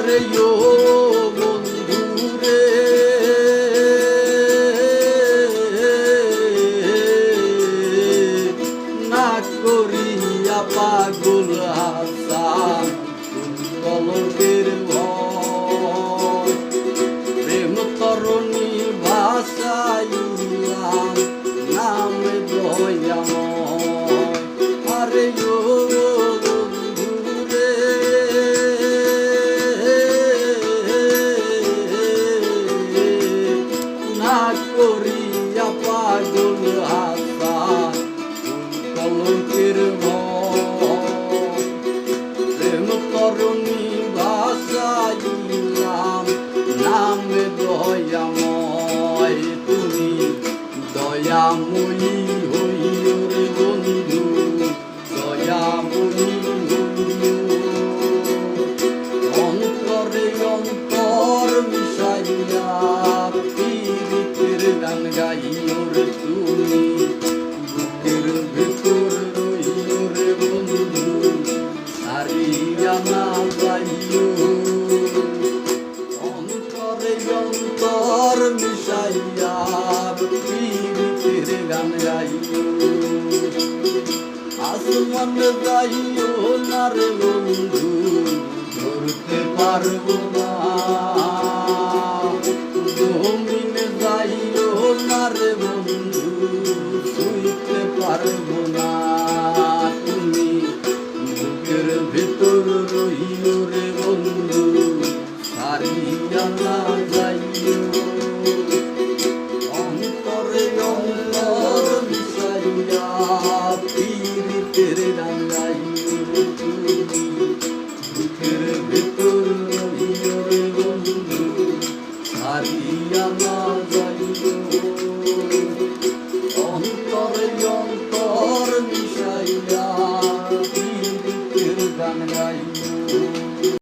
আরে ও বন্ধুরে না করিয়া পাগল হাসান কলকের ভয় প্রেম তরণী ভাষাইলাম নাম দয়াময় আরে ও বন্ধুরে না করিয়া পাগল হাসান কলকের ভয় প্রেম তরণী ভাষাইলাম নাম দয়াময় তুমি দয়াময়ী হইও রে বন্ধু দয়াময়ী হইও অন্তরে অন্তর মিশাইয়া পীড়িতের গান গাইও রে তুমি বুকের ভেতর রইও রে বন্ধু সারিয়া না যাইও অন্তরে অন্তর মিশাইয়া পীড়িতের গান গাইও আসমান যাইও না রে বন্ধু ধরতে পারবো না জমিনে যাইও না রে বন্ধু ছুঁইতে পারবো না তুমি বুকের ভেতর রইও রে বন্ধু সারিয়া না যাইও অন্তরে অন্তর মিশাইয়া পীড়িতের গান গাইও তুমি বুকের ভেতর রইও রে বন্ধু সারিয়া না